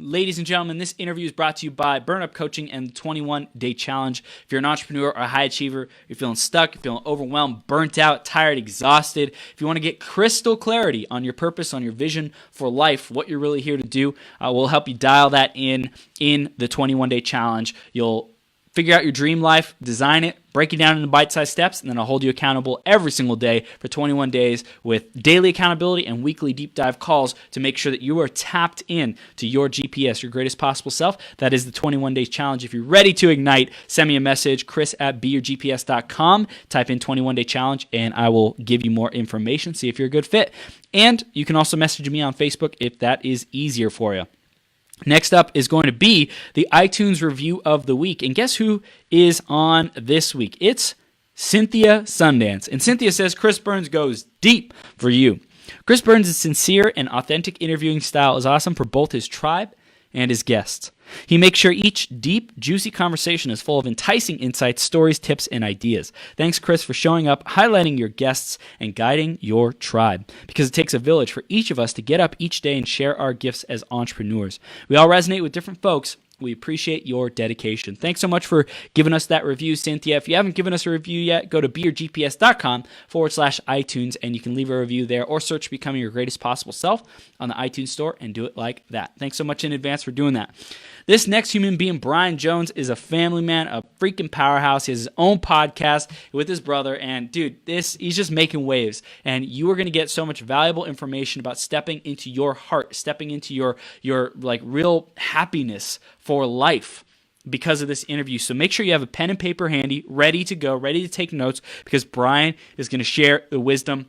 Ladies and gentlemen, this interview is brought to you by Burn Up Coaching and the 21-Day Challenge. If you're an entrepreneur or a high achiever, you're feeling stuck, you're feeling overwhelmed, burnt out, tired, exhausted, if you want to get crystal clarity on your purpose, on your vision for life, what you're really here to do, we'll help you dial that in the 21-Day Challenge. You'll figure out your dream life, design it, break it down into bite-sized steps, and then I'll hold you accountable every single day for 21 days with daily accountability and weekly deep dive calls to make sure that you are tapped in to your GPS, your greatest possible self. That is the 21 Days Challenge. If you're ready to ignite, send me a message, chris@beyourgps.com. Type in 21 Day Challenge, and I will give you more information, see if you're a good fit. And you can also message me on Facebook if that is easier for you. Next up is going to be the iTunes review of the week. And guess who is on this week? It's Cynthia Sundance. And Cynthia says, Chris Burns goes deep for you. Chris Burns' sincere and authentic interviewing style is awesome for both his tribe and his guests. He makes sure each deep, juicy conversation is full of enticing insights, stories, tips, and ideas. Thanks, Chris, for showing up, highlighting your guests, and guiding your tribe. Because it takes a village for each of us to get up each day and share our gifts as entrepreneurs. We all resonate with different folks. We appreciate your dedication. Thanks so much for giving us that review, Cynthia. If you haven't given us a review yet, go to beyourgps.com/iTunes, and you can leave a review there or search Becoming Your Greatest Possible Self on the iTunes store and do it like that. Thanks so much in advance for doing that. This next human being, Brian Jones, is a family man, a freaking powerhouse. He has his own podcast with his brother, and dude, he's just making waves. And you are going to get so much valuable information about stepping into your heart, stepping into your like real happiness for life because of this interview. So make sure you have a pen and paper handy, ready to go, ready to take notes, because Brian is going to share the wisdom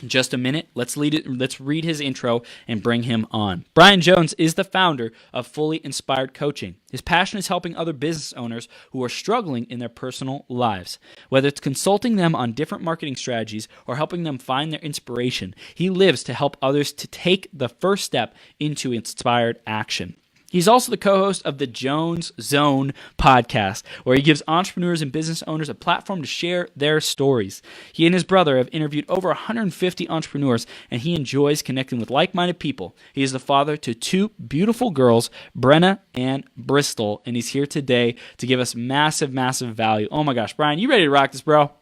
in just a minute. Let's read his intro and bring him on. Brian Jones is the founder of Fully Inspired Coaching. His passion is helping other business owners who are struggling in their personal lives. Whether it's consulting them on different marketing strategies or helping them find their inspiration, he lives to help others to take the first step into inspired action. He's also the co-host of the Jones Zone podcast, where he gives entrepreneurs and business owners a platform to share their stories. He and his brother have interviewed over 150 entrepreneurs, and he enjoys connecting with like-minded people. He is the father to two beautiful girls, Brenna and Bristol, and he's here today to give us massive, massive value. Oh my gosh, Brian, you ready to rock this, bro?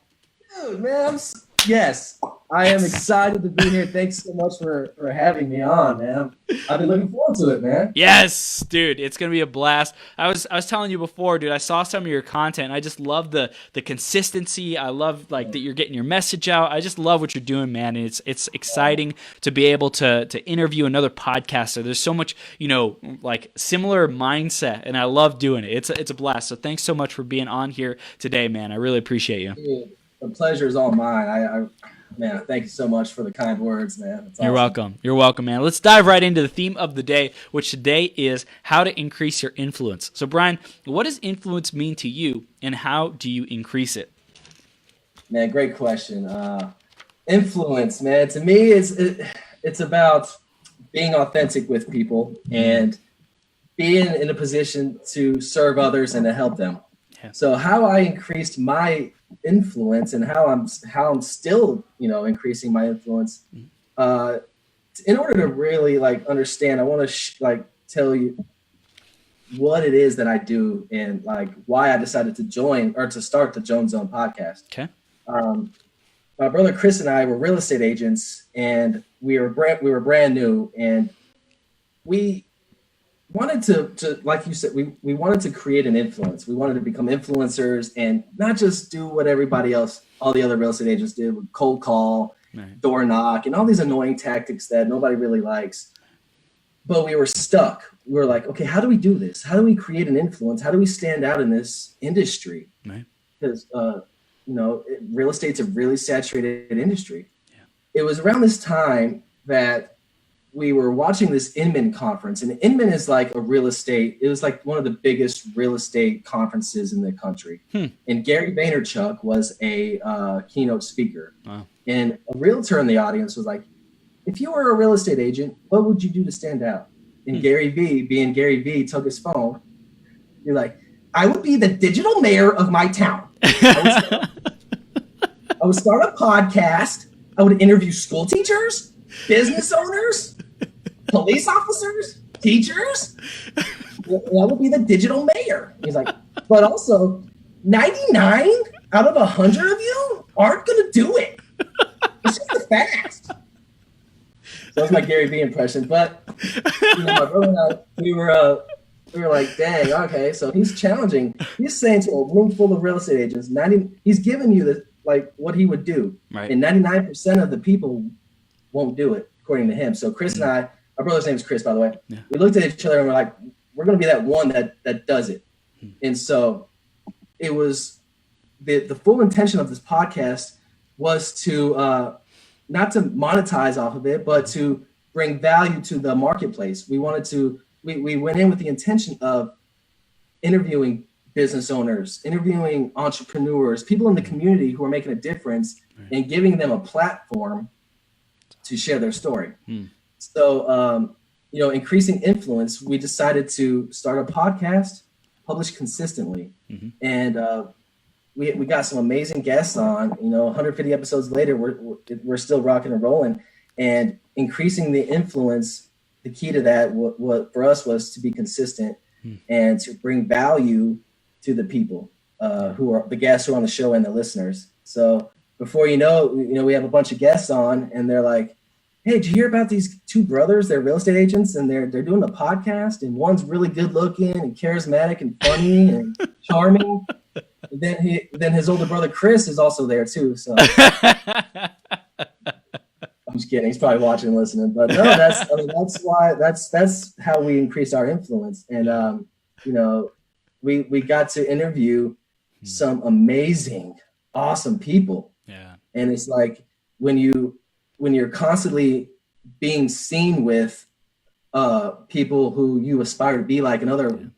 Dude, man, yes. I am excited to be here. Thanks so much for having me on, man. I've been looking forward to it, man. Yes, dude, it's gonna be a blast. I was telling you before, dude. I saw some of your content. And I just love the consistency. I love that you're getting your message out. I just love what you're doing, man. And it's exciting to be able to interview another podcaster. There's so much similar mindset, and I love doing it. It's a blast. So thanks so much for being on here today, man. I really appreciate you. Dude, the pleasure is all mine. Man, thank you so much for the kind words, man. It's awesome. You're welcome. You're welcome, man. Let's dive right into the theme of the day, which today is how to increase your influence. So, Brian, what does influence mean to you, and how do you increase it? Man, great question. Influence, man, to me, it's about being authentic with people and being in a position to serve others and to help them. Yeah. So how I increased my influence and how I'm still, increasing my influence, in order to really understand, I want to tell you what it is that I do and why I decided to join or to start the Jones Zone podcast. Okay. My brother Chris and I were real estate agents, and we were brand new, and we wanted to like you said, we wanted to create an influence. We wanted to become influencers and not just do what everybody else, all the other real estate agents did with cold call, right, door knock, and all these annoying tactics that nobody really likes. But we were stuck. We were like, okay, how do we do this? How do we create an influence? How do we stand out in this industry? Right. Because, real estate's a really saturated industry. Yeah. It was around this time that we were watching this Inman conference, and Inman is it was one of the biggest real estate conferences in the country. And Gary Vaynerchuk was a keynote speaker. Wow. And a realtor in the audience was like, if you were a real estate agent, what would you do to stand out? And Gary V, being Gary V, took his phone. You're like, I would be the digital mayor of my town. I would start a podcast. I would interview school teachers, business owners, police officers, teachers? That would be the digital mayor. He's like, but also 99 out of 100 of you aren't going to do it. It's just the facts. So that's my Gary Vee impression. But my brother and I, we were like, dang, okay. So he's challenging. He's saying to a room full of real estate agents, he's giving you what he would do. Right. And 99% of the people won't do it, according to him. So Chris and I, our brother's name is Chris, by the way. Yeah. We looked at each other and we're like, we're going to be that one that does it. And so it was the full intention of this podcast was to not to monetize off of it, but to bring value to the marketplace. We wanted to, we went in with the intention of interviewing business owners, interviewing entrepreneurs, people in the community who are making a difference, and giving them a platform to share their story. So, increasing influence, we decided to start a podcast, publish consistently. And we got some amazing guests on. 150 episodes later, we're still rocking and rolling. And increasing the influence, the key to that, what for us was to be consistent and to bring value to the people who are the guests who are on the show and the listeners. So before we have a bunch of guests on, and they're like, hey, did you hear about these two brothers? They're real estate agents, and they're doing a podcast, and one's really good looking and charismatic and funny and charming. And then his older brother Chris is also there too. So I'm just kidding. He's probably watching and listening. But no, that's how we increased our influence. And we got to interview some amazing, awesome people. Yeah. And it's like when you're constantly being seen with people who you aspire to be like, and other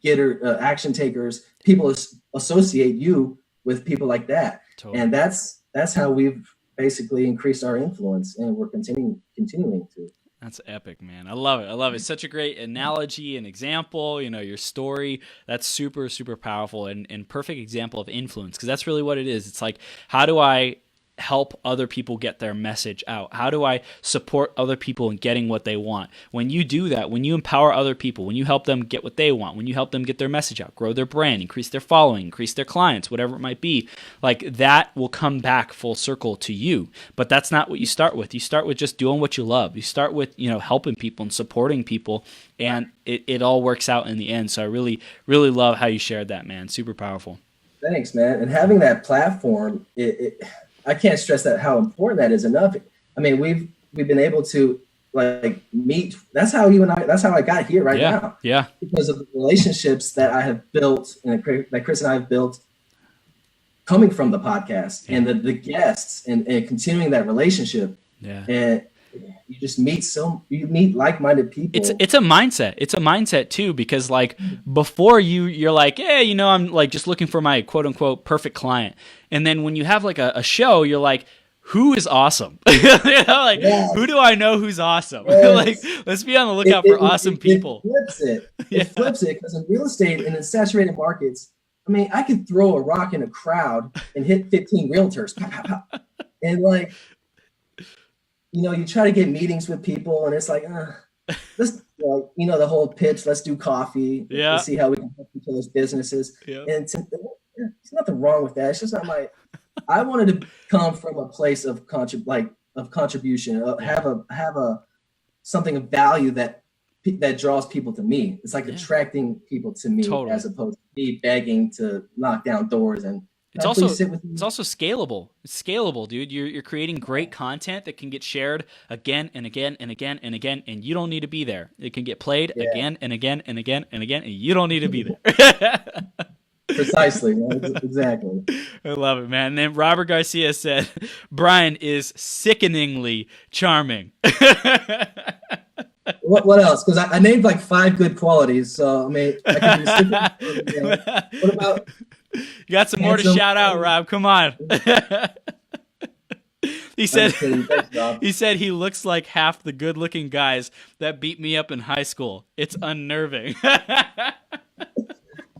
action takers, people associate you with people like that. Totally. And that's how we've basically increased our influence, and we're continuing to. That's epic, man. I love it. It's such a great analogy and example, your story. That's super, super powerful and perfect example of influence, because that's really what it is. It's like, how do I help other people get their message out? How do I support other people in getting what they want? When you do that, when you empower other people, when you help them get what they want, when you help them get their message out, grow their brand, increase their following, increase their clients, whatever it might be, like that will come back full circle to you. But that's not what you start with. You start with just doing what you love. You start with, helping people and supporting people, and it all works out in the end. So I really, really love how you shared that, man. Super powerful. Thanks, man. And having that platform, I can't stress that how important that is enough. I mean, we've been able to meet. That's how I got here now. Yeah. Because of the relationships that I have built and that Chris and I have built coming from the podcast and the guests and continuing that relationship. Yeah. And you just meet like-minded people. It's a mindset. It's a mindset too, because before you're like, hey, I'm just looking for my quote unquote perfect client. And then when you have a show, you're like, who is awesome? Who do I know who's awesome? Yes. Let's be on the lookout for awesome people. It flips it because in real estate and in saturated markets, I mean, I could throw a rock in a crowd and hit 15 realtors. Pow, pow, pow. And you try to get meetings with people, and it's like, let's, the whole pitch. Let's do coffee. Yeah. Let's see how we can help each other's businesses. Yeah. And there's nothing wrong with that. It's just not I wanted to come from a place of contribution. Have a something of value that draws people to me. It's like attracting people to me, as opposed to me begging to knock down doors and. It's also scalable. It's scalable, dude. You're creating great content that can get shared again and again and again and again, and you don't need to be there. It can get played again and again and again and again, and you don't need to be there. Precisely, man. Exactly. I love it, man. And then Robert Garcia said, Brian is sickeningly charming. What else? Because I named 5 good qualities, so I mean, I can do what about? You got some more to shout out, Rob. Come on. He said he looks like half the good-looking guys that beat me up in high school. It's unnerving.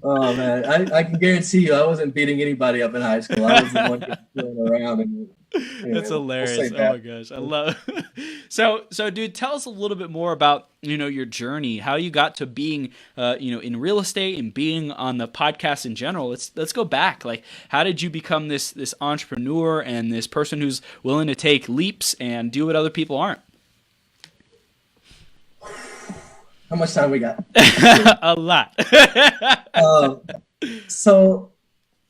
Oh man, I can guarantee you, I wasn't beating anybody up in high school. I was the one going around. And, that's hilarious. Oh my gosh, I love it. So, dude, tell us a little bit more about, your journey, how you got to being, in real estate and being on the podcast in general. Let's go back. Like, how did you become this entrepreneur and this person who's willing to take leaps and do what other people aren't? How much time we got? A lot. So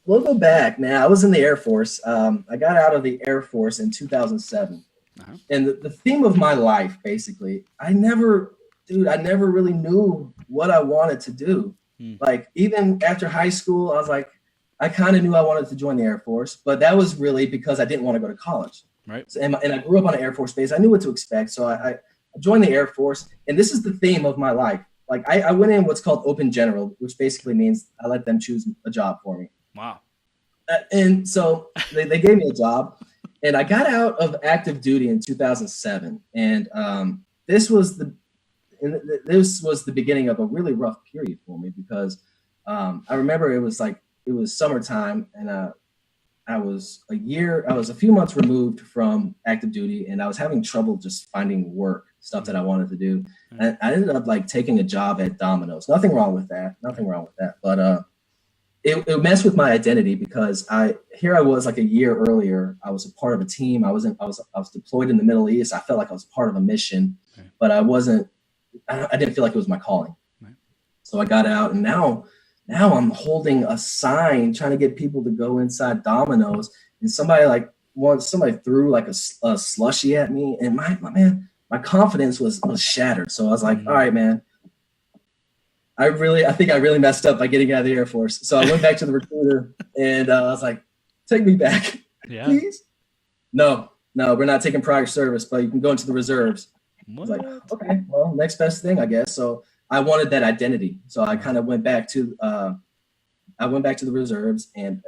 we'll go back, man. I was in the Air Force. I got out of the Air Force in 2007. Uh-huh. And the theme of my life, basically, I never really knew what I wanted to do. Like, even after high school, I was like, I kind of knew I wanted to join the Air Force, but that was really because I didn't want to go to college. Right. So, and I grew up on an Air Force base. I knew what to expect. So I joined the Air Force, and this is the theme of my life. Like, I went in what's called open general, which basically means I let them choose a job for me. Wow. And so they gave me a job, and I got out of active duty in 2007. And this was the beginning of a really rough period for me, because I remember it was summertime, and I was a few months removed from active duty, and I was having trouble just finding work, stuff that I wanted to do. And I ended up taking a job at Domino's. Nothing wrong with that. But it messed with my identity, because I was like a year earlier. I was a part of a team. I was deployed in the Middle East. I felt like I was part of a mission, but I didn't feel like it was my calling. Right. So I got out, and now I'm holding a sign trying to get people to go inside Domino's, and somebody threw like a slushie at me, and my confidence was shattered. So I was like, all right, man, I think I really messed up by getting out of the Air Force. So I went back to the recruiter, and I was like, take me back, please. No, we're not taking prior service, but you can go into the reserves. I was like, okay, well, next best thing, I guess. So I wanted that identity. So I kind of went back to the reserves, and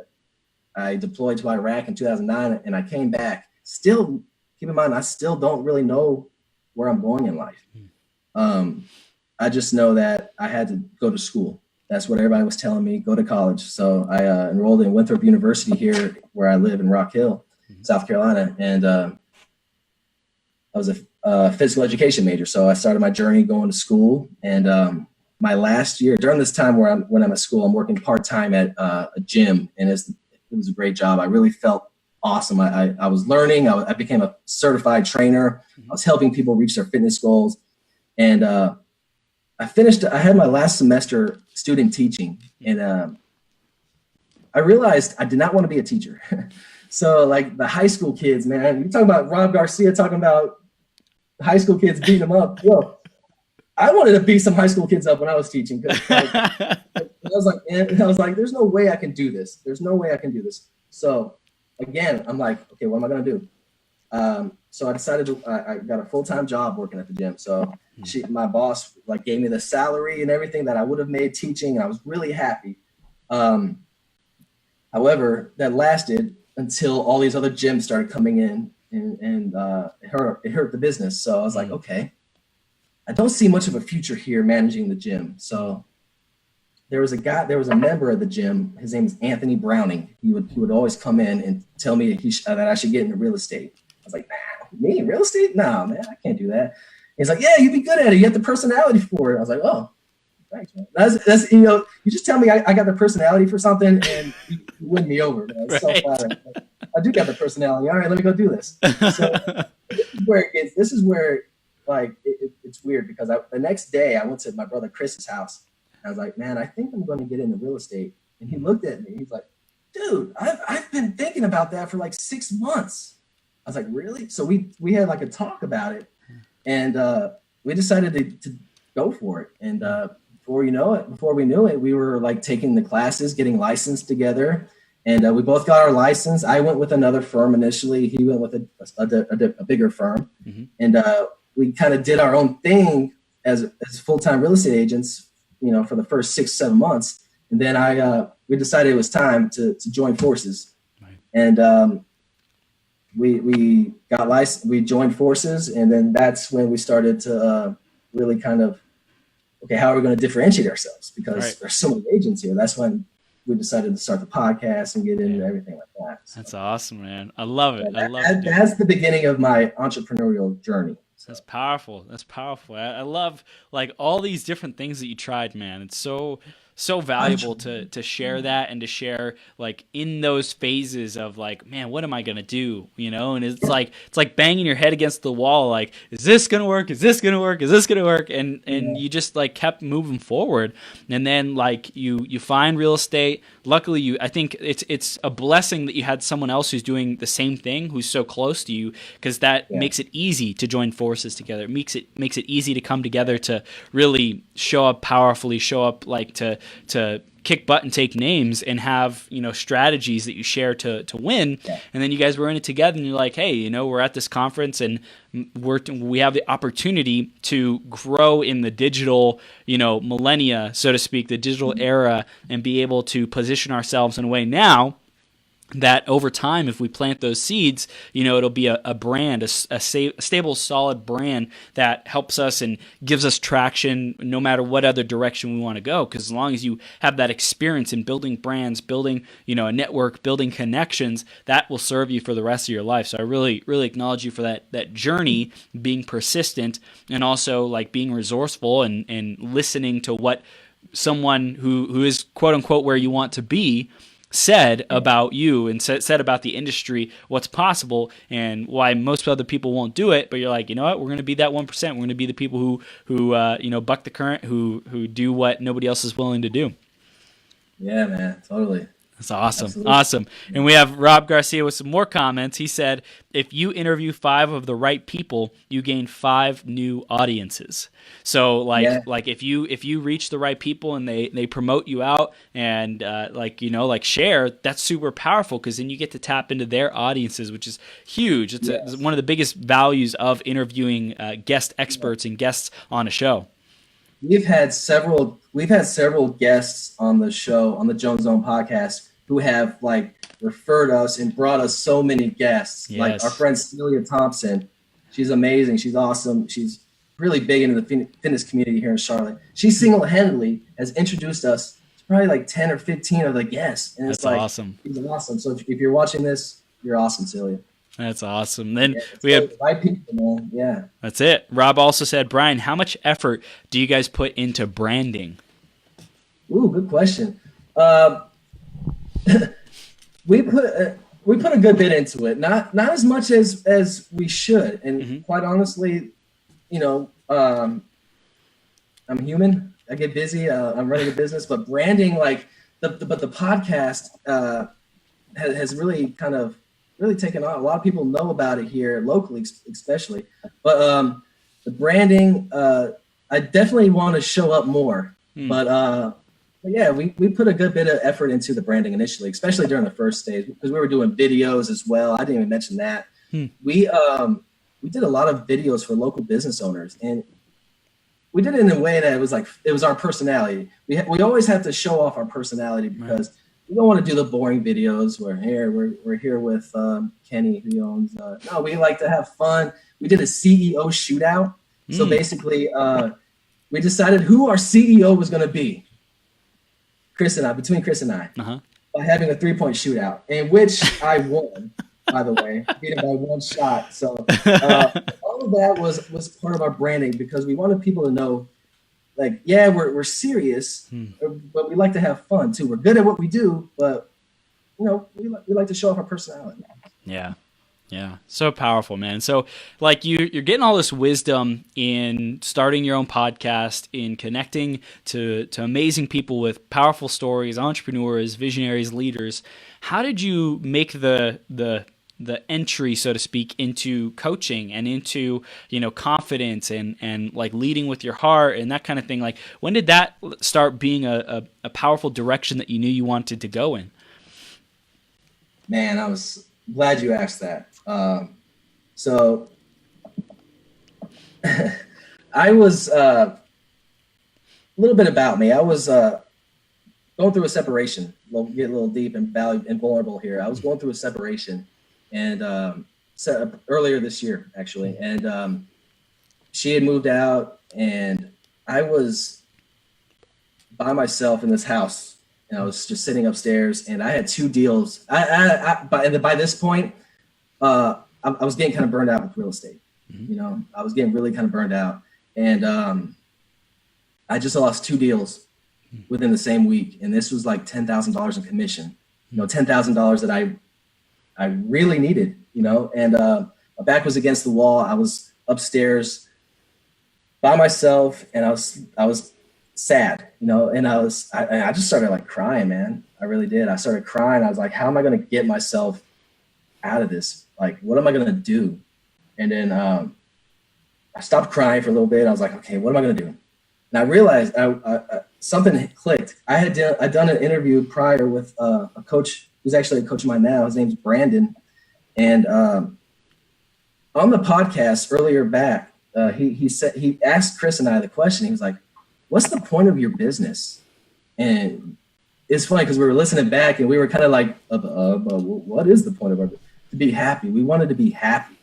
I deployed to Iraq in 2009, and I came back. Still, keep in mind, I still don't really know where I'm going in life. I just know that I had to go to school. That's what everybody was telling me, go to college. So I enrolled in Winthrop University here where I live in Rock Hill, South Carolina. And I was a physical education major. So I started my journey going to school. And my last year, during this time when I'm at school, I'm working part-time at a gym. And it was a great job. I really felt awesome. I was learning. I became a certified trainer. I was helping people reach their fitness goals. And I had my last semester student teaching, and I realized I did not want to be a teacher. So like the high school kids, man, you talk about Rob Garcia talking about high school kids beating them up. Yo, I wanted to beat some high school kids up when I was teaching. I was like, there's no way I can do this. So again, I'm like, okay, what am I going to do? So I decided I got a full-time job working at the gym. So my boss gave me the salary and everything that I would have made teaching, and I was really happy. However, that lasted until all these other gyms started coming in, and it hurt the business. So I was like, okay, I don't see much of a future here managing the gym. So there was a member of the gym. His name is Anthony Browning. He would always come in and tell me that I should get into real estate. I was like, me, real estate? No, man, I can't do that. He's like, yeah, you'd be good at it. You have the personality for it. I was like, oh, thanks, man. That's you just tell me I got the personality for something, and you win me over. Man. It's so flattering. I do got the personality. All right, let me go do this. So this is where it's weird, because the next day I went to my brother Chris's house. I was like, man, I think I'm going to get into real estate. And he looked at me. He's like, dude, I've been thinking about that for 6 months. I was like, really? So we had a talk about it, and we decided to go for it. And before we knew it, we were taking the classes, getting licensed together, and we both got our license. I went with another firm initially. He went with a bigger firm, and we kind of did our own thing as full-time real estate agents, for the first 6-7 months. And then we decided it was time to join forces, right. And we got licensed, we joined forces, and then that's when we started to really kind of, okay, how are we going to differentiate ourselves? Because there's so many agents here. That's when we decided to start the podcast and get into everything like that. So, that's awesome, man. I love it. That's the beginning of my entrepreneurial journey. That's powerful. That's powerful. I love like all these different things that you tried, man. It's so valuable to share that and to share like in those phases of like, man, what am I gonna do? You know, and it's like banging your head against the wall, like, is this gonna work? Is this gonna work? Is this gonna work? And you just like kept moving forward. And then like you find real estate. Luckily I think it's a blessing that you had someone else who's doing the same thing, who's so close to you, because that makes it easy to join forces together. It makes it easy to come together to really show up powerfully, show up like to kick butt and take names and have, you know, strategies that you share to win. Yeah. And then you guys were in it together and you're like, hey, you know, we're at this conference and we have the opportunity to grow in the digital, you know, millennia, so to speak, the digital era, and be able to position ourselves in a way now that over time, if we plant those seeds, you know, it'll be a brand, a stable, solid brand that helps us and gives us traction no matter what other direction we want to go. Because as long as you have that experience in building brands, building, you know, a network, building connections, that will serve you for the rest of your life. So I really, really acknowledge you for that journey, being persistent, and also like being resourceful and listening to what someone who is quote unquote where you want to be said about you, and said about the industry, what's possible and why most other people won't do it. But you're like, you know what, we're going to be that 1%. We're going to be the people who you know, buck the current, who do what nobody else is willing to do. Yeah, man, totally. That's awesome. Absolutely. Awesome. And we have Rob Garcia with some more comments. He said, if you interview 5 of the right people, you gain 5 new audiences. So like if you reach the right people and they promote you out and like, you know, like share, that's super powerful, because then you get to tap into their audiences, which is huge. It's one of the biggest values of interviewing guest experts and guests on a show. We've had several guests on the show, on the Jones Zone podcast, who have like referred us and brought us so many guests. Yes. Like our friend Celia Thompson, she's amazing. She's awesome. She's really big into the fitness community here in Charlotte. She single-handedly has introduced us to probably like 10 or 15 of the guests. And it's like, awesome. She's awesome. So if you're watching this, you're awesome, Celia. That's awesome. Then we have right people, man. Yeah. That's it. Rob also said, Brian, how much effort do you guys put into branding? Ooh, good question. We put a good bit into it. Not as much as we should. And quite honestly, you know, I'm human. I get busy. I'm running a business, but branding, like the podcast has really kind of taken on. A lot of people know about it here locally, especially. But the branding, I definitely want to show up more. But yeah, we put a good bit of effort into the branding initially, especially during the first stage, because we were doing videos as well. I didn't even mention that. We did a lot of videos for local business owners, and we did it in a way that it was our personality. We always have to show off our personality, because we don't want to do the boring videos. We're here with Kenny, who owns. No, we like to have fun. We did a CEO shootout. So basically, we decided who our CEO was going to be. Between Chris and I, by having a 3-point shootout, in which I won, by the way, beat him by 1 shot. So all of that was part of our branding, because we wanted people to know, like, yeah, we're serious, but we like to have fun too. We're good at what we do, but you know, we like to show off our personality. Yeah, so powerful, man. So like you're getting all this wisdom in starting your own podcast, in connecting to amazing people with powerful stories, entrepreneurs, visionaries, leaders. How did you make the entry, so to speak, into coaching and into, you know, confidence and like leading with your heart and that kind of thing? Like, when did that start being a powerful direction that you knew you wanted to go in? Man, I was glad you asked that. So I was a little bit about me. I was going through a separation. We'll get a little deep and vulnerable here. I was going through a separation, and earlier this year, actually. And she had moved out, and I was by myself in this house, and I was just sitting upstairs, and I had 2 deals. By this point, I was getting kind of burned out with real estate. You know, I was getting really kind of burned out, and I just lost 2 deals within the same week, and this was like $10,000 in commission. You know, $10,000 that I really needed. You know, and my back was against the wall. I was upstairs by myself, and I was sad. You know, and I just started like crying, man. I really did. I started crying. I was like, how am I going to get myself out of this? Like, what am I going to do? And then I stopped crying for a little bit. I was like, okay, what am I going to do? And I realized something clicked. I'd done an interview prior with a coach who's actually a coach of mine now. His name's Brandon. And on the podcast earlier back, he asked Chris and I the question. He was like, what's the point of your business? And it's funny because we were listening back and we were kind of like, what is the point of our business? To be happy. We wanted to be happy.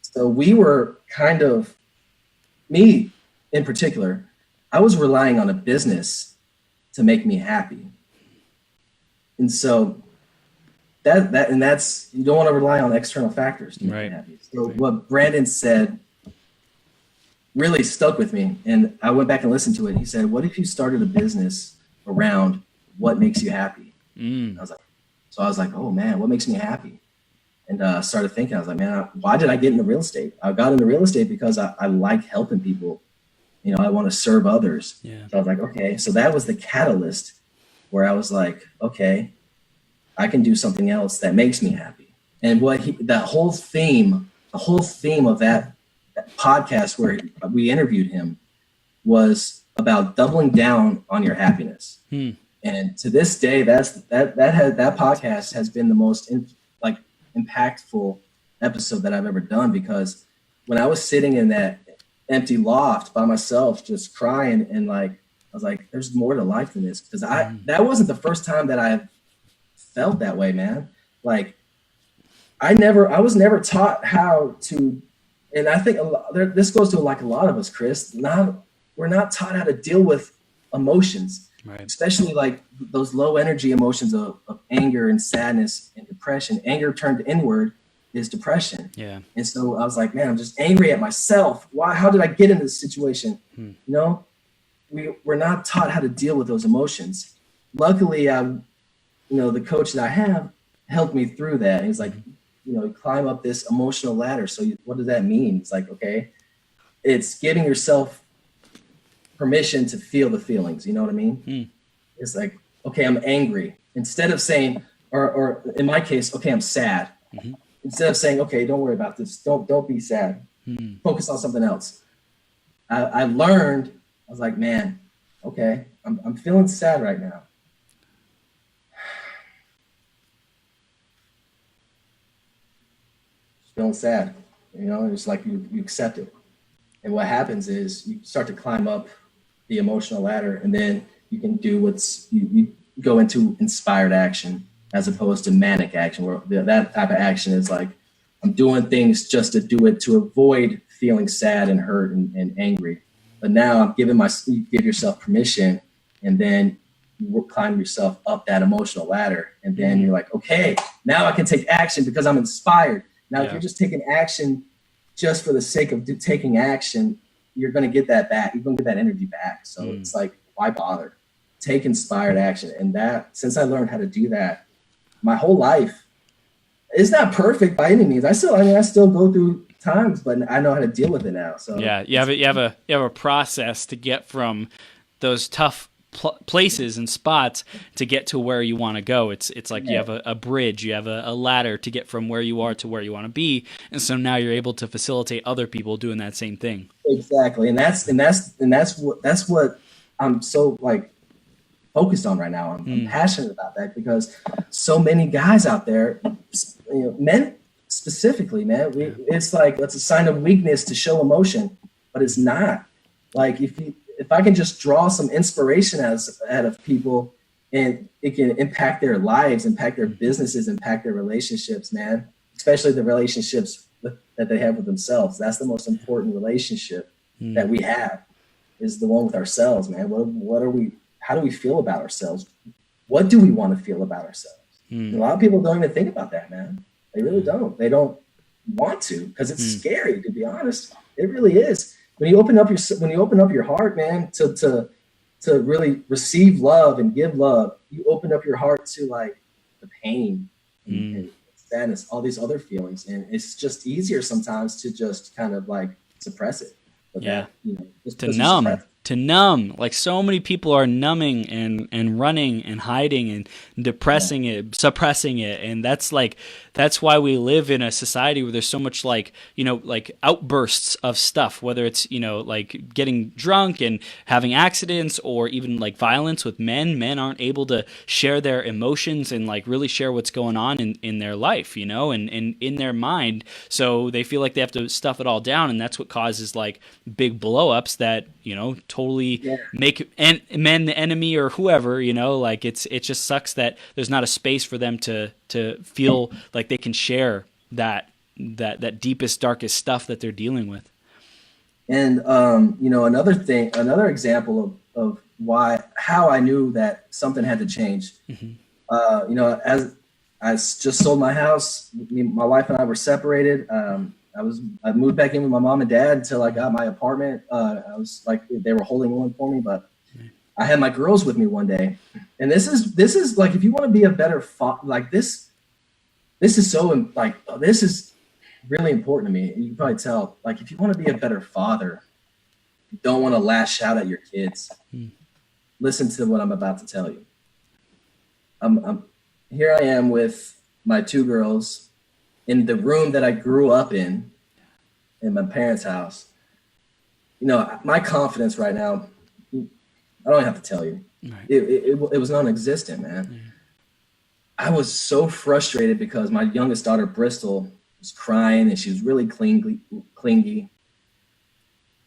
So we were kind of, me in particular, I was relying on a business to make me happy. And so that's you don't want to rely on external factors to make you happy. So what Brandon said really stuck with me, and I went back and listened to it. He said, what if you started a business around what makes you happy? I was like, oh man, what makes me happy? And started thinking, I was like, man, why did I get into real estate? I got into real estate because I like helping people. You know, I want to serve others. So I was like, okay. So that was the catalyst where I was like, okay, I can do something else that makes me happy. And the whole theme of that podcast where we interviewed him was about doubling down on your happiness. And to this day, that podcast has been the most impactful episode that I've ever done, because when I was sitting in that empty loft by myself, just crying, and like, I was like, there's more to life than this, because that wasn't the first time that I felt that way, man. Like I was never taught how to, and I think this goes to like a lot of us, Chris, we're not taught how to deal with emotions. Especially like those low energy emotions of anger and sadness and depression. Anger turned inward is depression. And so I was like, man, I'm just angry at myself. Why? How did I get into this situation? You know, we're not taught how to deal with those emotions. Luckily, the coach that I have helped me through that. And he's like, you climb up this emotional ladder. So what does that mean? It's like, okay, it's giving yourself permission to feel the feelings. You know what I mean? It's like, okay, I'm angry. Instead of saying, or in my case, okay, I'm sad. Instead of saying, okay, don't worry about this. Don't be sad. Focus on something else. I learned, I was like, man, okay, I'm feeling sad right now. Just feeling sad. It's like you accept it. And what happens is you start to climb up the emotional ladder, and then you can do you go into inspired action as opposed to manic action, where that type of action is like, I'm doing things just to do it to avoid feeling sad and hurt and angry. But now you give yourself permission, and then you climb yourself up that emotional ladder. And then you're like, okay, now I can take action because I'm inspired. Now, if you're just taking action just for the sake of taking action, you're going to get that back. You're going to get that energy back. So it's like, why bother? Take inspired action. And since I learned how to do that, my whole life, it's not perfect by any means. I still go through times, but I know how to deal with it now. So you have a process to get from those tough places and spots to get to where you want to go. It's like you have a bridge, you have a ladder to get from where you are to where you want to be, and so now you're able to facilitate other people doing that same thing. Exactly, and that's what I'm so like focused on right now. I'm passionate about that, because so many guys out there, men specifically, man, it's like it's a sign of weakness to show emotion, but it's not. Like if I can just draw some inspiration out of people, and it can impact their lives, impact their businesses, impact their relationships, man, especially the relationships that they have with themselves. That's the most important relationship that we have, is the one with ourselves, man. How do we feel about ourselves? What do we want to feel about ourselves? A lot of people don't even think about that, man. They really don't. They don't want to, because it's scary, to be honest. It really is. When you open up your heart, man, to really receive love and give love, you open up your heart to like the pain and sadness, all these other feelings, and it's just easier sometimes to just kind of like suppress it. But Yeah. Just To because you numb. suppress it. To numb. Like so many people are numbing and running and hiding and depressing it, suppressing it. And that's why we live in a society where there's so much like outbursts of stuff, whether it's, like getting drunk and having accidents or even like violence with men. Men aren't able to share their emotions and like really share what's going on in their life, and in their mind. So they feel like they have to stuff it all down. And that's what causes like big blow ups that, totally make men the enemy or whoever, like it just sucks that there's not a space for them to feel like they can share that deepest, darkest stuff that they're dealing with. And another example of how I knew that something had to change. As I just sold my house, my wife and I were separated. I moved back in with my mom and dad until I got my apartment. I was like, they were holding one for me, but I had my girls with me one day. And this is like, if you want to be a better father, like this is so like, this is really important to me. You can probably tell, like, if you want to be a better father, you don't want to lash out at your kids. Listen to what I'm about to tell you. Here I am with my two girls in the room that I grew up in my parents' house. My confidence right now, I don't have to tell you. Right. It was non-existent, man. I was so frustrated because my youngest daughter, Bristol, was crying and she was really clingy.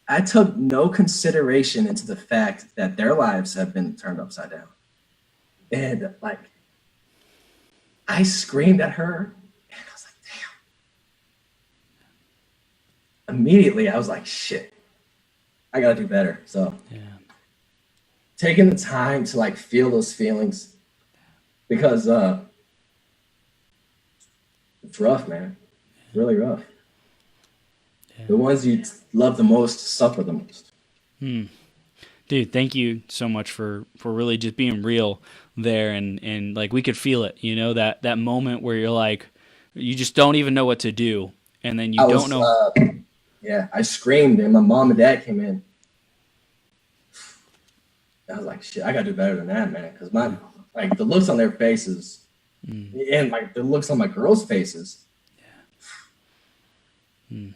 I took no consideration into the fact that their lives have been turned upside down. And like, I screamed at her. Immediately I was like, shit, I gotta do better. So taking the time to like feel those feelings, because it's rough, man. It's really rough. The ones you love the most suffer the most. Dude, thank you so much for really just being real there, and like we could feel it, that moment where you're like, you just don't even know what to do, and then you don't know. I screamed and my mom and dad came in. I was like, shit, I gotta do better than that, man. Because the looks on their faces and like the looks on my girls' faces. I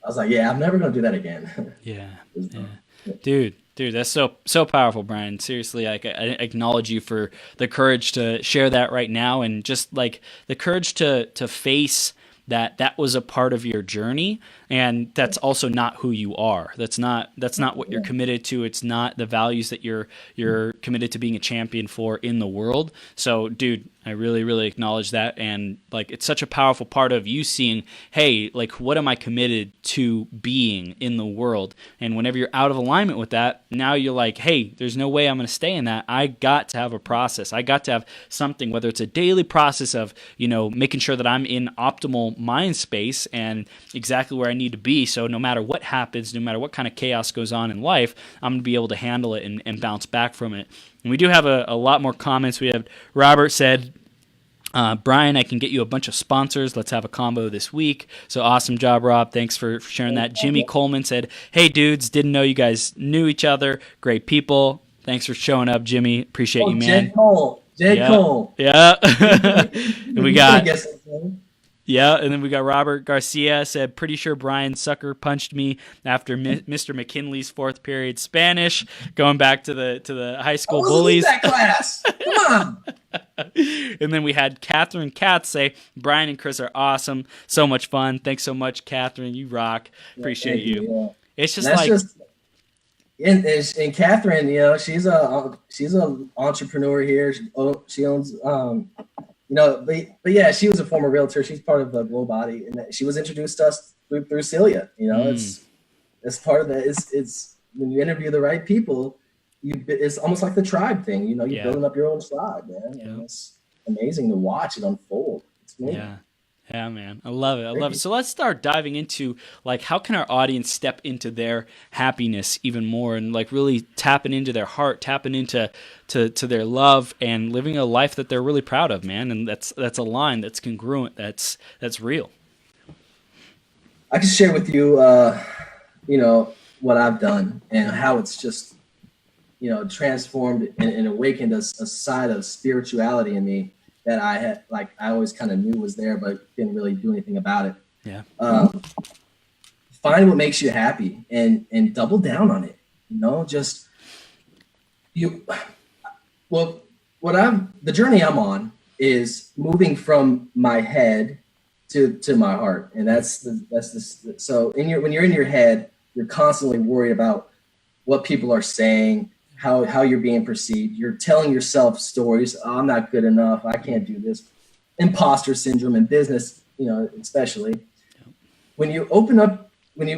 was like, I'm never gonna do that again. Dude, that's so powerful, Brian. Seriously, I acknowledge you for the courage to share that right now, and just like the courage to face that was a part of your journey, and that's also not who you are. That's not what you're committed to. It's not the values that you're committed to being a champion for in the world. So, dude, I really, really acknowledge that. And like, it's such a powerful part of you seeing, hey, like, what am I committed to being in the world? And whenever you're out of alignment with that, now you're like, hey, there's no way I'm going to stay in that. I got to have a process. I got to have something, whether it's a daily process of, making sure that I'm in optimal mind space and exactly where I need to be. So no matter what happens, no matter what kind of chaos goes on in life, I'm going to be able to handle it and bounce back from it. And we do have a lot more comments. We have Robert said, Brian, I can get you a bunch of sponsors. Let's have a combo this week. So awesome job, Rob. Thanks for sharing that. Jimmy Coleman said, hey, dudes, didn't know you guys knew each other. Great people. Thanks for showing up, Jimmy. Appreciate you, man. J. Cole. Yeah. And we got... Yeah, and then we got Robert Garcia said, pretty sure Brian sucker punched me after Mr. McKinley's fourth period Spanish, going back to the high school bullies. That class. Come on. And then we had Catherine Katz say, Brian and Chris are awesome. So much fun. Thanks so much, Catherine. You rock. Appreciate you. Yeah. It's just and Catherine, she's a entrepreneur here. She owns but yeah, she was a former realtor. She's part of the Glow Body, and she was introduced to us through Celia. It's part of that. It's when you interview the right people, it's almost like the tribe thing. You're building up your own tribe, man. And it's amazing to watch it unfold. It's amazing. Yeah, man. I love it. I love it. So let's start diving into like how can our audience step into their happiness even more and like really tapping into their heart, tapping into to their love and living a life that they're really proud of, man. And that's aligned, that's congruent, that's real. I can share with you, what I've done and how it's just, transformed and awakened a side of spirituality in me that I always kind of knew was there, but didn't really do anything about it. Yeah. Find what makes you happy and double down on it. The journey I'm on is moving from my head to my heart. And so when you're in your head, you're constantly worried about what people are saying, how you're being perceived. You're telling yourself stories. Oh, I'm not good enough. I can't do this. Imposter syndrome in business, especially. When you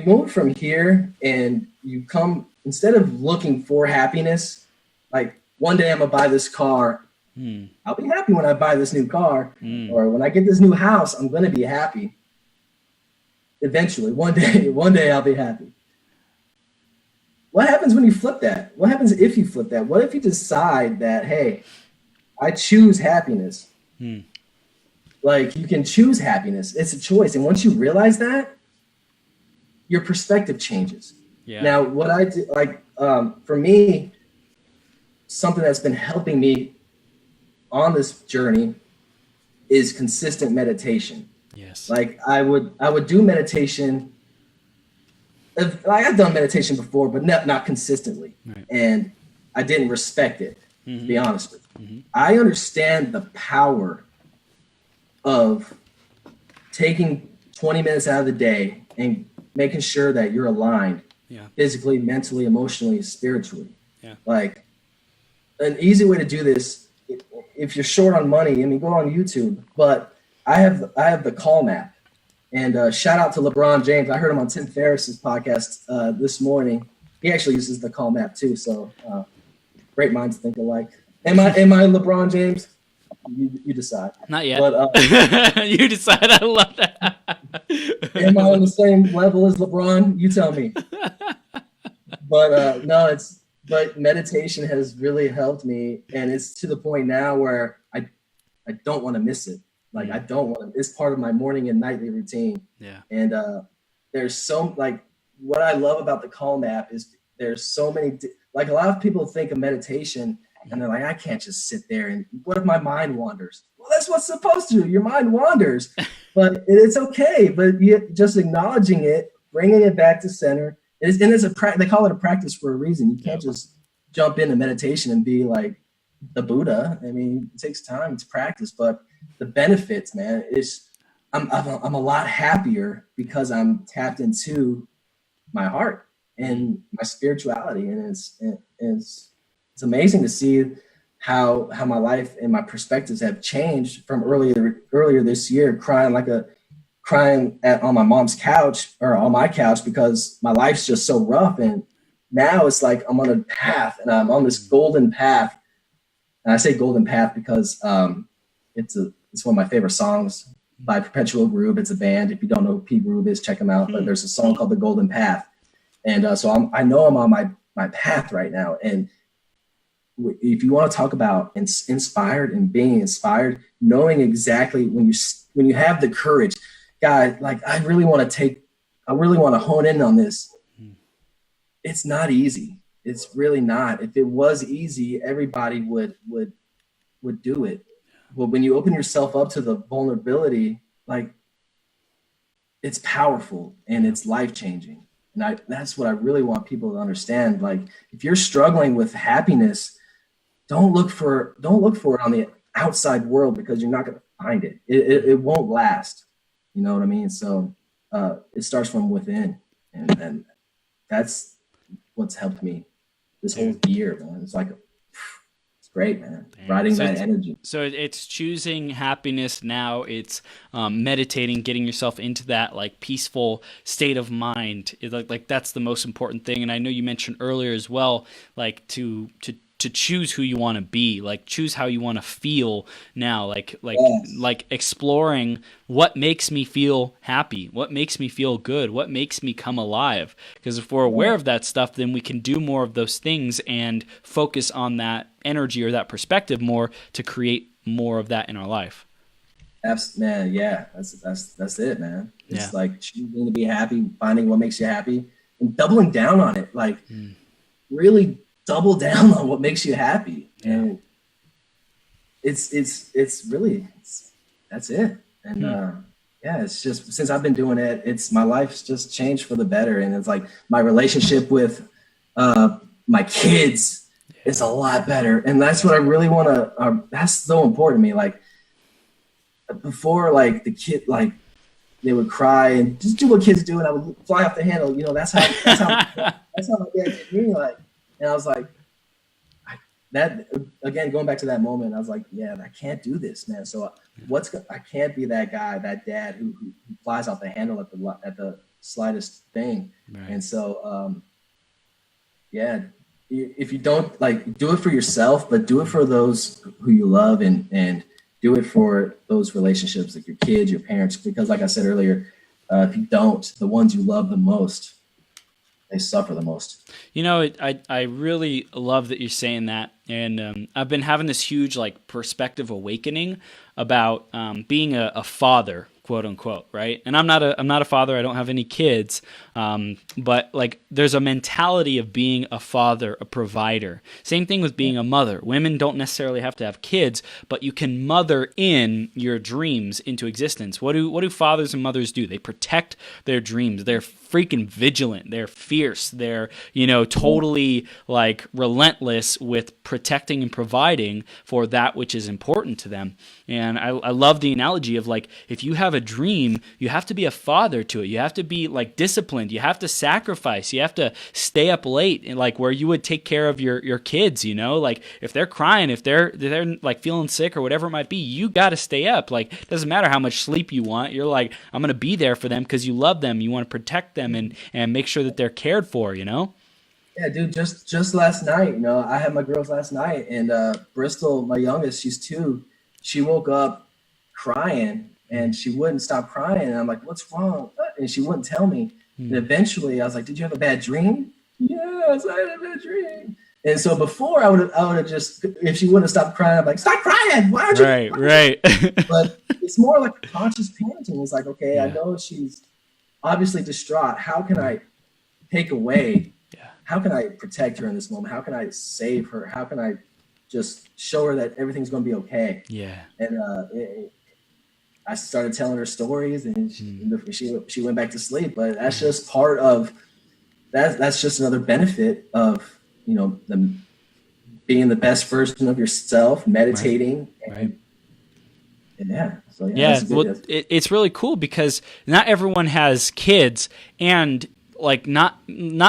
move from here and you come, instead of looking for happiness, like one day I'm going to buy this car. I'll be happy when I buy this new car or when I get this new house, I'm going to be happy. Eventually, one day I'll be happy. What happens when you flip that? What happens if you flip that? What if you decide that, hey, I choose happiness? Like you can choose happiness. It's a choice. And once you realize that, your perspective changes. Yeah. Now, what I do, for me, something that's been helping me on this journey is consistent meditation. Yes. Like I would do meditation. I've done meditation before, but not consistently. Right. And I didn't respect it, to be honest with you. I understand the power of taking 20 minutes out of the day and making sure that you're aligned physically, mentally, emotionally, spiritually. Yeah. Like an easy way to do this, if you're short on money, go on YouTube, but I have the Calm app. And shout out to LeBron James. I heard him on Tim Ferriss's podcast this morning. He actually uses the Calm app too. So great minds think alike. Am I LeBron James? You decide. Not yet. But, you decide. I love that. Am I on the same level as LeBron? You tell me. But but meditation has really helped me, and it's to the point now where I don't want to miss it. Like I don't want to. It's part of my morning and nightly routine. Yeah. And there's what I love about the Calm app is there's so many. Like a lot of people think of meditation and they're like, I can't just sit there and what if my mind wanders? Well, that's what's supposed to. Your mind wanders, but it's okay. But you just acknowledging it, bringing it back to center. It's they call it a practice for a reason. You can't just jump into meditation and be like the Buddha. It takes time. It's practice, but the benefits, man, I'm a lot happier because I'm tapped into my heart and my spirituality, and it's amazing to see how my life and my perspectives have changed from earlier this year, crying on my mom's couch or on my couch because my life's just so rough, and now it's like I'm on a path and I'm on this golden path, and I say golden path because it's one of my favorite songs by Perpetual Groove. It's a band. If you don't know who Pete Groove is, check him out. But there's a song called The Golden Path. And so I know I'm on my path right now. And if you want to talk about inspired and being inspired, knowing exactly when you have the courage, God, like I really want to hone in on this. It's not easy. It's really not. If it was easy, everybody would do it. But when you open yourself up to the vulnerability, like it's powerful and it's life-changing. And that's what I really want people to understand. Like if you're struggling with happiness, don't look for it on the outside world because you're not going to find it. It won't last. You know what I mean? So it starts from within, and that's what's helped me this whole year, man. It's like great, man. Riding that energy. So it's choosing happiness now. It's meditating, getting yourself into that like peaceful state of mind. Like that's the most important thing. And I know you mentioned earlier as well, like to to choose who you want to be, like choose how you want to feel now, Yes. like exploring what makes me feel happy, what makes me feel good, what makes me come alive. Because if we're aware of that stuff, then we can do more of those things and focus on that energy or that perspective more to create more of that in our life. Man, yeah, that's it, man. Yeah. It's like choosing to be happy, finding what makes you happy, and doubling down on it. Like really double down on what makes you happy, and it's really that's it. And yeah, it's just since I've been doing it, it's my life's just changed for the better, and it's like my relationship with my kids is a lot better, and that's what I really want to. That's so important to me. Like before, like the kid, like they would cry and just do what kids do, and I would fly off the handle. You know, that's how that's how my dad did me. Like, and I was like, that again, going back to that moment, I was like, yeah, I can't do this, man. So I can't be that guy, that dad who flies off the handle at the slightest thing. Right. And so, yeah, if you don't like do it for yourself, but do it for those who you love, and do it for those relationships, like your kids, your parents, because like I said earlier, if you don't, the ones you love the most, they suffer the most. You know, I really love that you're saying that, and I've been having this huge like perspective awakening about being a father, quote unquote, right? And I'm not a father. I don't have any kids, but like there's a mentality of being a father, a provider. Same thing with being a mother. Women don't necessarily have to have kids, but you can mother in your dreams into existence. What do fathers and mothers do? They protect their dreams. They're freaking vigilant. They're fierce. They're, totally like relentless with protecting and providing for that which is important to them. And I love the analogy of like, if you have a dream, you have to be a father to it. You have to be like disciplined. You have to sacrifice. You have to stay up late, and like where you would take care of your kids, like if they're crying, if they're like feeling sick or whatever it might be, you got to stay up. Like, it doesn't matter how much sleep you want. You're like, I'm going to be there for them because you love them. You want to protect them and make sure that they're cared for, Yeah, dude, just last night, I had my girls last night, and Bristol, my youngest, she's 2. She woke up crying, and she wouldn't stop crying. And I'm like, what's wrong? And she wouldn't tell me. And eventually I was like, did you have a bad dream? Yes, I had a bad dream. And so before I would have just, if she wouldn't have stopped crying, I'm like, stop crying. Why aren't you crying? Right. But it's more like conscious parenting. It's like, okay, I know she's obviously distraught. How can I take away? How can I protect her in this moment? How can I save her? How can I just show her that everything's going to be okay? Yeah. And I started telling her stories, and she went back to sleep. But that's just part of that. That's just another benefit of the being the best version of yourself, meditating, and yeah. So well, it's really cool because not everyone has kids, and like not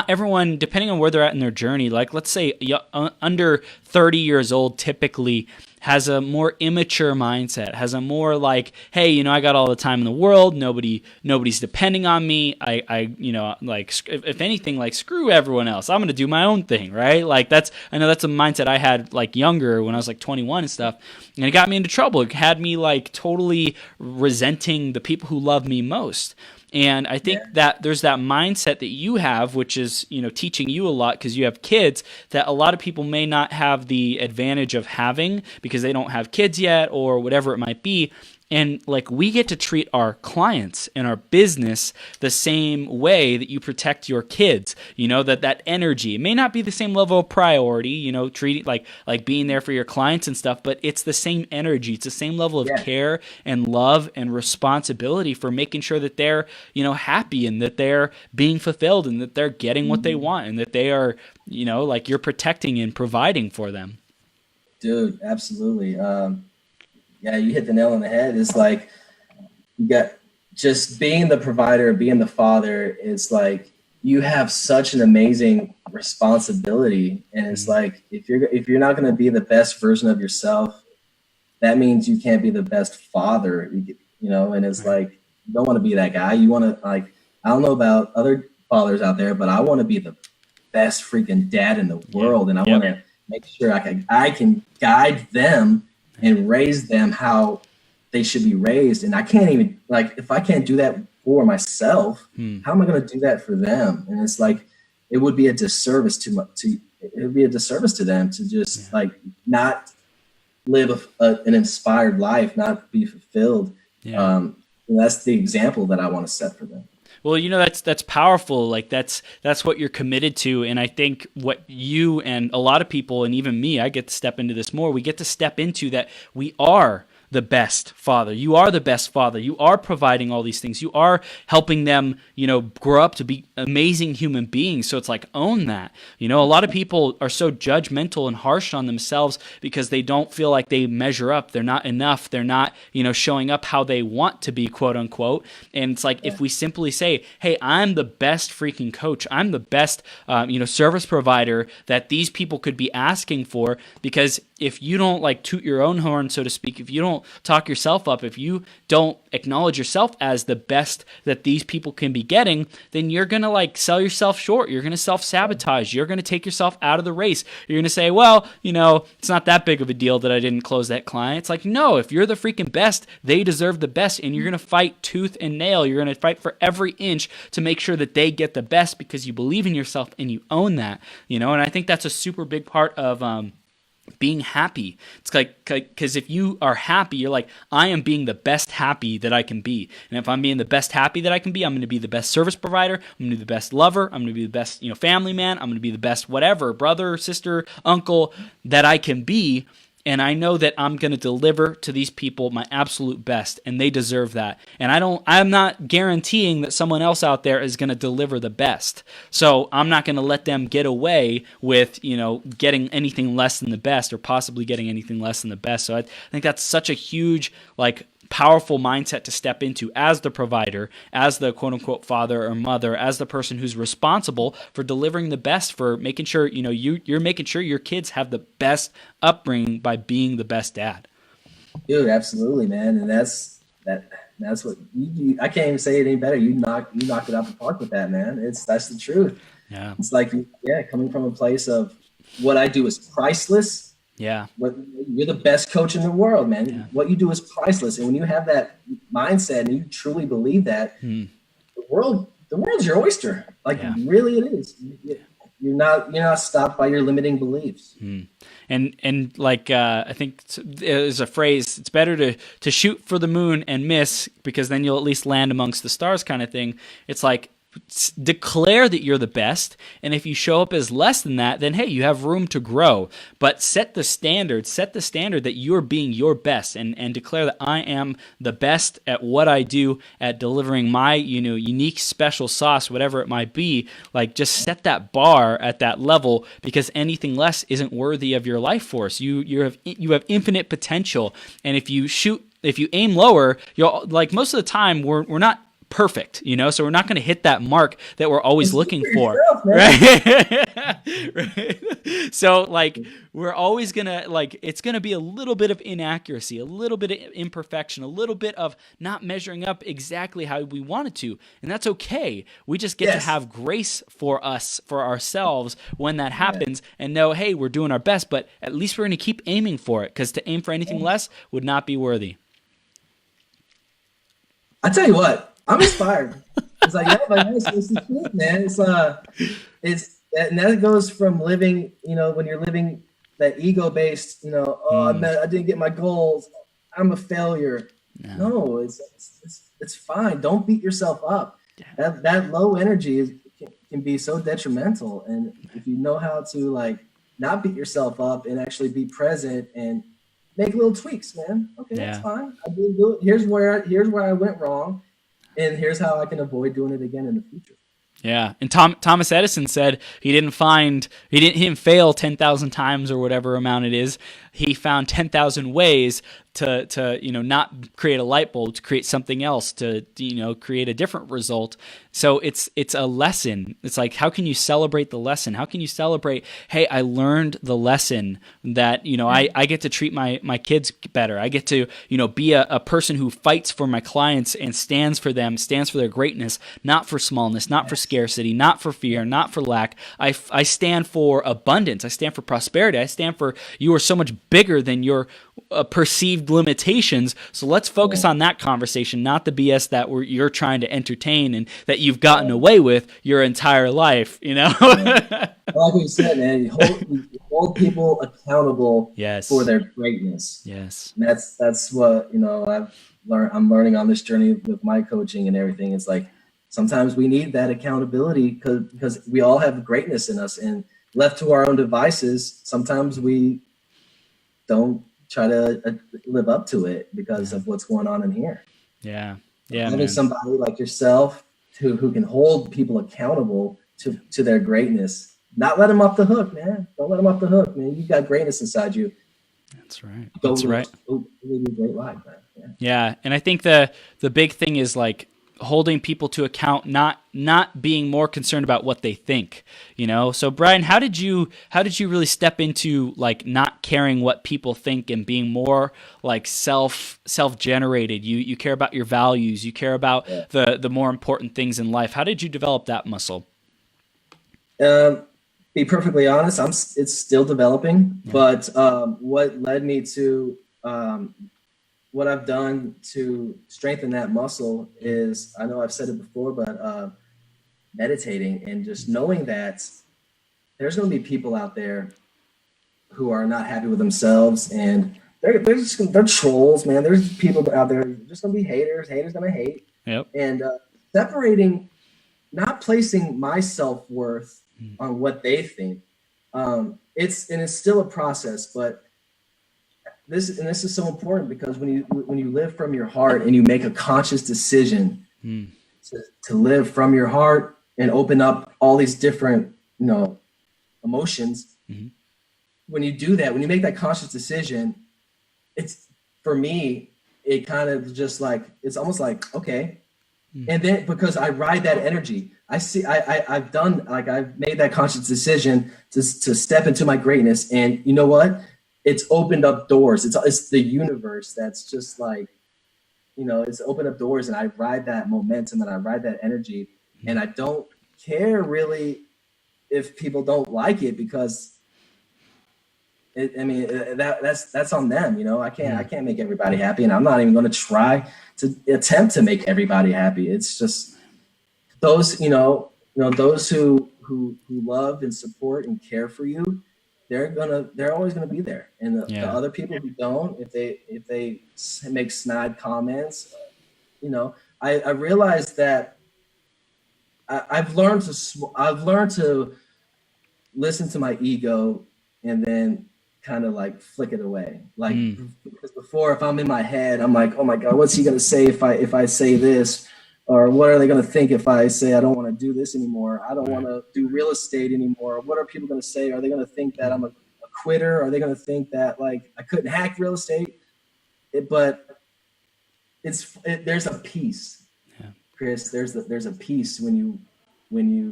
everyone, depending on where they're at in their journey, like let's say under 30 years old typically has a more immature mindset, has a more like, hey, I got all the time in the world, nobody's depending on me, I like if anything, like screw everyone else, I'm gonna do my own thing, right? Like I know that's a mindset I had like younger when I was like 21 and stuff, and it got me into trouble. It had me like totally resenting the people who love me most. And I think that there's that mindset that you have, which is, teaching you a lot because you have kids, that a lot of people may not have the advantage of having because they don't have kids yet or whatever it might be. And like we get to treat our clients and our business the same way that you protect your kids, that energy. It may not be the same level of priority, treating like being there for your clients and stuff, but it's the same energy. It's the same level of care and love and responsibility for making sure that they're, happy and that they're being fulfilled and that they're getting what they want and that they are, like you're protecting and providing for them. Dude, absolutely. Yeah, you hit the nail on the head. It's like you got just being the provider, being the father. It's like you have such an amazing responsibility, and it's like if you're not going to be the best version of yourself, that means you can't be the best father. And it's like you don't want to be that guy. You want to I don't know about other fathers out there, but I want to be the best freaking dad in the world, and I want to make sure I can guide them and raise them how they should be raised. And I can't even, like, if I can't do that for myself, how am I going to do that for them? And it's like, it would be a disservice it would be a disservice to them to just like not live an inspired life, not be fulfilled. And that's the example that I want to set for them. Well, that's powerful. Like that's what you're committed to. And I think what you and a lot of people, and even me, I get to step into this more. We get to step into that we are the best father. You are the best father. You are providing all these things. You are helping them, grow up to be amazing human beings. So it's like, own that. A lot of people are so judgmental and harsh on themselves because they don't feel like they measure up. They're not enough. They're not, showing up how they want to be, quote unquote. And it's like, if we simply say, hey, I'm the best freaking coach. I'm the best, service provider that these people could be asking for, because if you don't like toot your own horn, so to speak, if you don't talk yourself up, if you don't acknowledge yourself as the best that these people can be getting, then you're going to like sell yourself short. You're going to self-sabotage. You're going to take yourself out of the race. You're going to say, well, it's not that big of a deal that I didn't close that client. It's like, no, if you're the freaking best, they deserve the best. And you're going to fight tooth and nail. You're going to fight for every inch to make sure that they get the best because you believe in yourself and you own that, and I think that's a super big part of, being happy. It's like, because if you are happy, you're like, I am being the best happy that I can be. And if I'm being the best happy that I can be, I'm going to be the best service provider. I'm going to be the best lover. I'm going to be the best, family man. I'm going to be the best whatever, brother, sister, uncle that I can be. And I know that I'm going to deliver to these people my absolute best, and they deserve that. And I'm not guaranteeing that someone else out there is going to deliver the best. So I'm not going to let them get away with, getting anything less than the best, or possibly getting anything less than the best. So I think that's such a huge, powerful mindset to step into as the provider, as the quote unquote father or mother, as the person who's responsible for delivering the best, for making sure, you're making sure your kids have the best upbringing by being the best dad. Dude, absolutely, man. And that's what you I can't even say it any better. You knocked it out the park with that, man. That's the truth. Yeah. It's like, coming from a place of what I do is priceless. Yeah. You're the best coach in the world, man. Yeah. What you do is priceless. And when you have that mindset and you truly believe that, the world's your oyster. Really it is. You're not stopped by your limiting beliefs. And I think there's a phrase, it's better to shoot for the moon and miss, because then you'll at least land amongst the stars kind of thing. It's like, declare that you're the best, and if you show up as less than that, then hey, you have room to grow. But set the standard that you're being your best, and declare that I am the best at what I do, at delivering my unique special sauce, whatever it might be. Just set that bar at that level, because anything less isn't worthy of your life force. You have infinite potential, and if you aim lower, you'll, most of the time we're not perfect, so we're not going to hit that mark that we're always looking for, right? Right? So we're always going to it's going to be a little bit of inaccuracy, a little bit of imperfection, a little bit of not measuring up exactly how we wanted to, and that's okay. We just get to have grace for ourselves when that happens, and know, hey, we're doing our best, but at least we're going to keep aiming for it, because to aim for anything less would not be worthy. I tell you what, I'm inspired. It's like, it's the truth, man. And that goes from living, when you're living that ego-based, I didn't get my goals, I'm a failure. No, it's fine. Don't beat yourself up. That low energy can be so detrimental. And if you know how to not beat yourself up and actually be present and make little tweaks, man. Okay, that's fine. I didn't do it. Here's where I went wrong. And here's how I can avoid doing it again in the future. Yeah, and Thomas Edison said he didn't fail 10,000 times or whatever amount it is. He found 10,000 ways to not create a light bulb, to create something else, to create a different result. So it's a lesson. It's like, how can you celebrate the lesson? How can you celebrate, hey, I learned the lesson that I get to treat my kids better. I get to be a person who fights for my clients and stands for them, stands for their greatness, not for smallness, not for scarcity, not for fear, not for lack. I stand for abundance. I stand for prosperity. I stand for, you are so much bigger than your perceived limitations. So let's focus on that conversation, not the BS that you're trying to entertain and that you've gotten away with your entire life. Like we said, man, you hold people accountable for their greatness. Yes, and that's what I'm learning on this journey with my coaching and everything. It's like sometimes we need that accountability because we all have greatness in us, and left to our own devices, sometimes we don't try to live up to it because of what's going on in here. Yeah. Having somebody like yourself who can hold people accountable to their greatness, not let them off the hook, man. Don't let them off the hook, man. You got greatness inside you. That's right. Go live a great life, man. Yeah. And I think the big thing is like holding people to account, not being more concerned about what they think, So Brian, how did you really step into like not caring what people think and being more like self-generated? You care about your values, you care about the more important things in life. How did you develop that muscle? Be perfectly honest, it's still developing, but what led me to what I've done to strengthen that muscle is, I know I've said it before, but meditating and just knowing that there's going to be people out there who are not happy with themselves, and they're trolls, man. There's people out there just going to be haters going to hate. Yep. And separating, not placing my self-worth on what they think. It's still a process, but this is so important because when you live from your heart and you make a conscious decision to live from your heart and open up all these different emotions, when you do that, when you make that conscious decision, it's, for me, it kind of just like, it's almost like, okay. And then because I ride that energy, I've made that conscious decision to step into my greatness, and you know what? It's opened up doors. It's the universe that's just like, it's opened up doors, and I ride that momentum and I ride that energy, and I don't care really if people don't like it, because that's on them. I can't make everybody happy, and I'm not even going to try to attempt to make everybody happy. It's just those, those who love and support and care for you, they're always gonna be there. And the other people who don't, if they make snide comments, I realized that I've learned to listen to my ego and then kind of like flick it away. Like because before, if I'm in my head, I'm like, oh my God, what's he gonna say if I say this? Or what are they going to think if I say I don't want to do this anymore? I don't want to do real estate anymore. What are people going to say? Are they going to think that I'm a quitter? Are they going to think that like I couldn't hack real estate? But there's a peace, Chris. There's a peace when you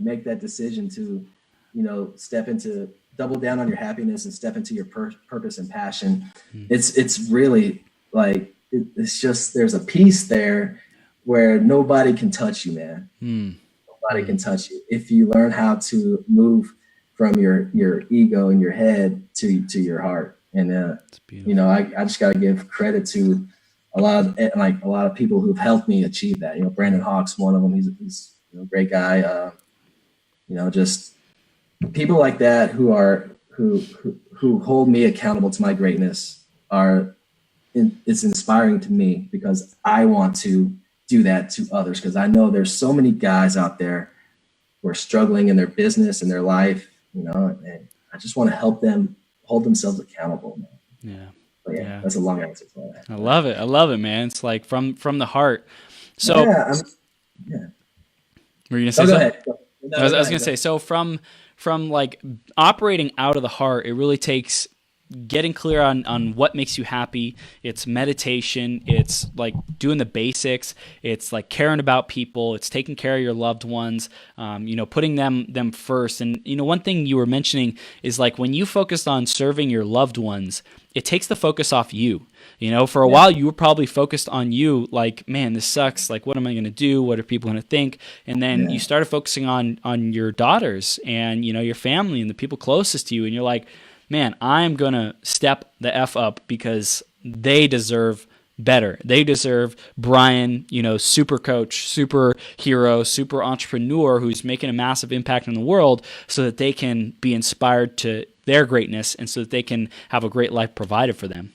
make that decision to, step into, double down on your happiness and step into your purpose and passion. It's really like it's just, there's a peace there where nobody can touch you, man. Nobody can touch you if you learn how to move from your ego and your head to your heart. And I just got to give credit to a lot of people who've helped me achieve that. Brandon Hawk's one of them. He's a great guy. Just people like that who hold me accountable to my greatness it's inspiring to me, because I want to do that to others, because I know there's so many guys out there who are struggling in their business and their life, and I just want to help them hold themselves accountable, man. That's a long answer for that. I love it, man. It's like from the heart. So were you gonna say something? Go ahead. I was gonna say, so from like operating out of the heart, it really takes getting clear on what makes you happy. It's meditation. It's like doing the basics. It's like caring about people. It's taking care of your loved ones, putting them first. And, one thing you were mentioning is like when you focus on serving your loved ones, it takes the focus off you. For a while you were probably focused on you, like, man, this sucks. Like, what am I going to do? What are people going to think? And then you started focusing on your daughters and, your family and the people closest to you. And you're like, man, I'm going to step the F up because they deserve better. They deserve Brian, super coach, super hero, super entrepreneur who's making a massive impact in the world so that they can be inspired to their greatness and so that they can have a great life provided for them.